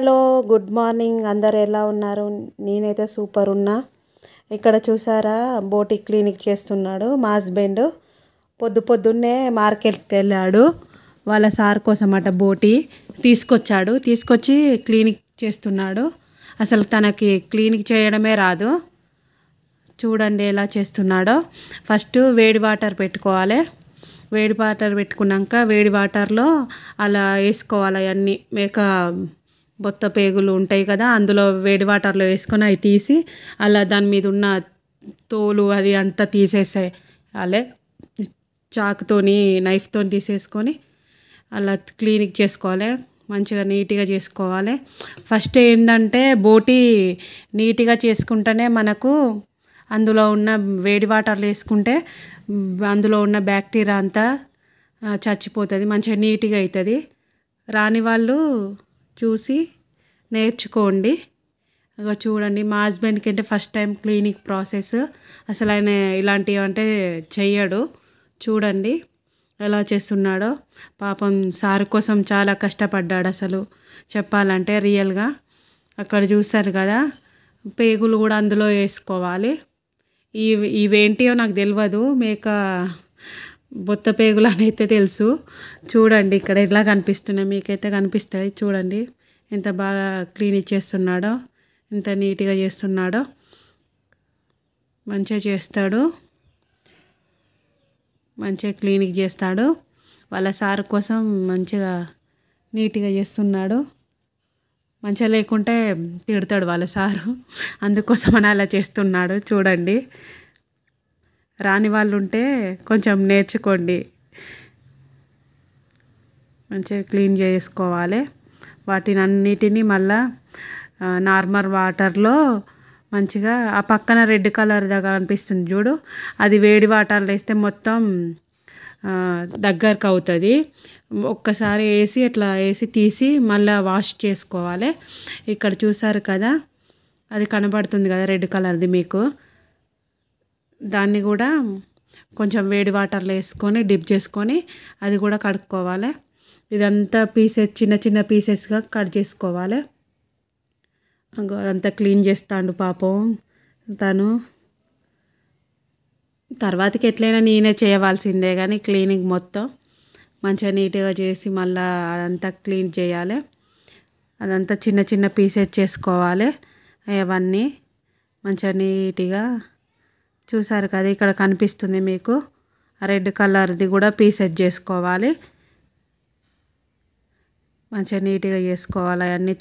Hello good morning అందరు ఎలా ఉన్నారు? నేనైతే సూపర్ ఉన్నా. ఇక్కడ చూసారా బోటి క్లినిక్ చేస్తున్నాడు మా హస్బెండ్. పొద్దున్నే మార్కెట్కి వెళ్ళాడు వాళ్ళ సార్ కోసం అట. బోటి తీసుకొచ్చి క్లినిక్ చేస్తున్నాడు. అసలు తనకి క్లినిక్ చేయడమే రాదు. చూడండి ఎలా చేస్తున్నాడో. ఫస్ట్ వేడి వాటర్ పెట్టుకోవాలి. వేడి వాటర్ పెట్టుకున్నాక వేడి వాటర్లో అలా వేసుకోవాలి అన్నీ మేక బొత్త పేగులు ఉంటాయి కదా, అందులో వేడి వాటర్లో వేసుకొని అవి తీసి అలా దాని మీద ఉన్న తోలు అది అంతా తీసేసేయాలి. చాకుతోని నైఫ్తో తీసేసుకొని అలా క్లీనిక్ చేసుకోవాలి. మంచిగా నీట్గా చేసుకోవాలి. ఫస్ట్ ఏంటంటే బోటి నీట్గా చేసుకుంటేనే మనకు అందులో ఉన్న వేడి వాటర్లో వేసుకుంటే అందులో ఉన్న బ్యాక్టీరియా అంతా చచ్చిపోతుంది, మంచిగా నీట్గా అవుతుంది. రాని వాళ్ళు చూసి నేర్చుకోండి. చూడండి మా హస్బెండ్కి అంటే ఫస్ట్ టైం క్లినిక్ ప్రాసెస్. అసలు ఆయన ఇలాంటివి అంటే చెయ్యడు. చూడండి ఎలా చేస్తున్నాడో. పాపం సార్ కోసం చాలా కష్టపడ్డాడు అసలు చెప్పాలంటే రియల్గా. అక్కడ చూస్తారు కదా పేగులు కూడా అందులో వేసుకోవాలి. ఇవేంటియో నాకు తెలియదు, మేక బొత్త పేగులు అని అయితే తెలుసు. చూడండి ఇక్కడ ఎట్లా కనిపిస్తున్నాయి, మీకైతే కనిపిస్తాయి. చూడండి ఎంత బాగా క్లీన్ చేస్తున్నాడో, ఎంత నీట్గా చేస్తున్నాడో. మంచిగా చేస్తాడు, మంచిగా క్లీనిక్ చేస్తాడు. వాళ్ళ సార్ కోసం మంచిగా నీట్గా చేస్తున్నాడు. మంచిగా లేకుంటే తిడతాడు వాళ్ళ సారు, అందుకోసం అని అలా చేస్తున్నాడు. చూడండి రాని వాళ్ళు ఉంటే కొంచెం నేర్చుకోండి. మంచిగా క్లీన్ చేసుకోవాలి. వాటిని అన్నిటినీ మళ్ళా నార్మల్ వాటర్లో మంచిగా ఆ పక్కన రెడ్ కలర్ దగ్గర అనిపిస్తుంది చూడు, అది వేడి వాటర్లో వేస్తే మొత్తం దగ్గరకు అవుతుంది. ఒక్కసారి వేసి అట్లా వేసి తీసి మళ్ళీ వాష్ చేసుకోవాలి. ఇక్కడ చూసారు కదా అది కనబడుతుంది కదా రెడ్ కలర్ది మీకు, దాన్ని కూడా కొంచెం వేడి వాటర్లో వేసుకొని డిప్ చేసుకొని అది కూడా కడుక్కోవాలి. ఇదంతా పీసెస్ చిన్న చిన్న పీసెస్గా కట్ చేసుకోవాలి. అదంతా క్లీన్ చేస్తాడు పాపం తను. తర్వాతకి ఎట్లయినా నేనే చేయవలసిందే, కానీ క్లీనింగ్ మొత్తం మంచిగా నీట్గా చేసి మళ్ళీ అదంతా క్లీన్ చేయాలి. అదంతా చిన్న చిన్న పీసెస్ చేసుకోవాలి. అవన్నీ మంచిగా నీట్గా చూసారు కదా ఇక్కడ కనిపిస్తుంది మీకు, రెడ్ కలర్ది కూడా పీసెస్ చేసుకోవాలి. మంచిగా నీట్గా చేసుకోవాలి అవన్నీ.